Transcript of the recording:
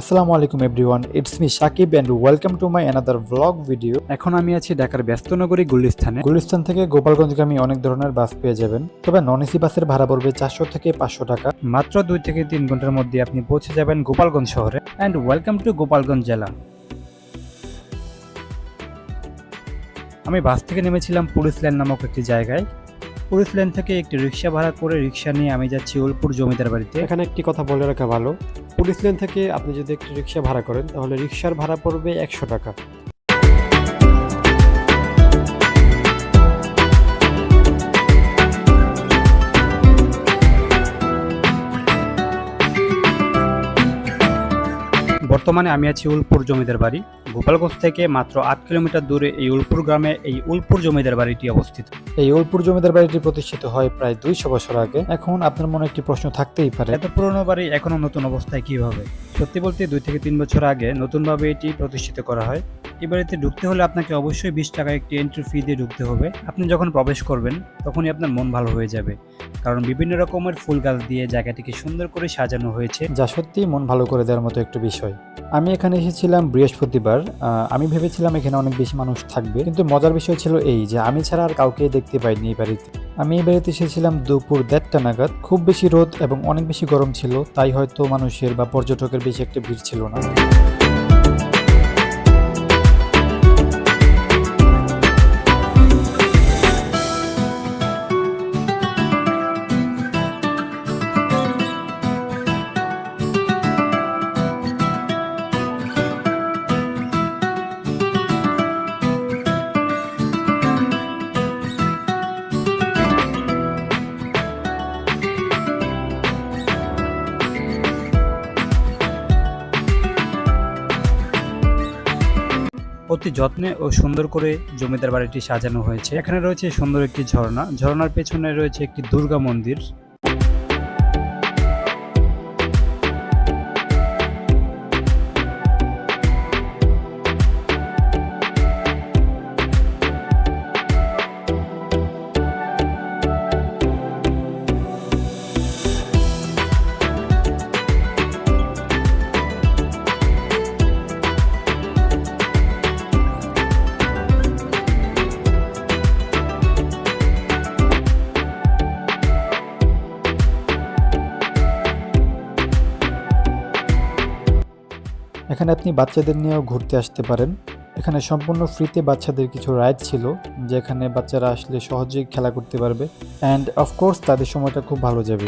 আসসালামু আলাইকুম everyone, it's me Sakib and welcome to my another vlog video. এখন আমি আছি ঢাকার ব্যস্ত নগরী গুলিস্তানে। গুলিস্তান থেকে গোপালগঞ্জগামী অনেক ধরনের বাস পেয়ে যাবেন, তবে নন এসি বাসের ভাড়া পড়বে 400 থেকে 500 টাকা। মাত্র 2 থেকে 3 ঘন্টার মধ্যে আপনি পৌঁছে যাবেন গোপালগঞ্জ শহরে। এন্ড ওয়েলকাম টু গোপালগঞ্জ জেলা। আমি বাস থেকে নেমেছিলাম পুলিশ লাইন নামক একটি জায়গায়। পুলিশ লাইন থেকে একটি রিক্সা ভাড়া করে রিক্সা নিয়ে আমি যাচ্ছি উলপুর জমিদার বাড়িতে। এখানে একটি কথা বলে রাখা ভালো, পুলিশ লাইন থেকে আপনি যদি একটি রিক্সা ভাড়া করেন তাহলে রিক্সার ভাড়া পড়বে 100 টাকা। বর্তমানে আমি আছি উলপুর জমিদার বাড়ি। গোপালগঞ্জ থেকে মাত্র 8 কিলোমিটার দূরে এই উলপুর গ্রামে এই উলপুর জমিদার বাড়িটি অবস্থিত। এই উলপুর জমিদার বাড়িটি প্রতিষ্ঠিত হয় প্রায় 200 বছর আগে। এখন আপনার মনে একটি প্রশ্ন থাকতেই পারে, এত পুরনো বাড়ি এখনো নতুন অবস্থায় কিভাবে? সত্যি বলতে 2 থেকে 3 বছর আগে নতুনভাবে এটি প্রতিষ্ঠিত করা হয়। এই বাড়িতে ঢুকতে হলে আপনাকে অবশ্যই 20 টাকা একটি এন্ট্রি ফি দিয়ে ঢুকতে হবে। আপনি যখন প্রবেশ করবেন তখনই আপনার মন ভালো হয়ে যাবে, কারণ বিভিন্ন রকমের ফুল গাছ দিয়ে জায়গাটিকে সুন্দর করে সাজানো হয়েছে, যা সত্যি মন ভালো করে দেওয়ার মতো একটু বিষয়। আমি এখানে এসেছিলাম বৃহস্পতিবার। আমি ভেবেছিলাম এখানে অনেক বেশি মানুষ থাকবে, কিন্তু মজার বিষয় ছিল এই যে আমি ছাড়া আর কাউকে দেখতে পাইনি এই বাড়িতে। আমি এই বাড়িতে এসেছিলাম দুপুর 1:30 নাগাদ। খুব বেশি রোদ এবং অনেক বেশি গরম ছিল, তাই হয়তো মানুষের বা পর্যটকের বেশি একটা ভিড় ছিল না। অতি যত্নে ও সুন্দর করে জমিদার বাড়িটি সাজানো হয়েছে। এখানে রয়েছে সুন্দর একটি ঝর্ণা, ঝর্ণার পেছনে রয়েছে একটি দুর্গা মন্দির। এখানে আপনি বাচ্চাদের নিয়েও ঘুরতে আসতে পারেন। এখানে সম্পূর্ণ ফ্রিতে বাচ্চাদের কিছু রাইড ছিল, যেখানে বাচ্চারা আসলে সহজেই খেলা করতে পারবে, অ্যান্ড অফকোর্স তাদের সময়টা খুব ভালো যাবে।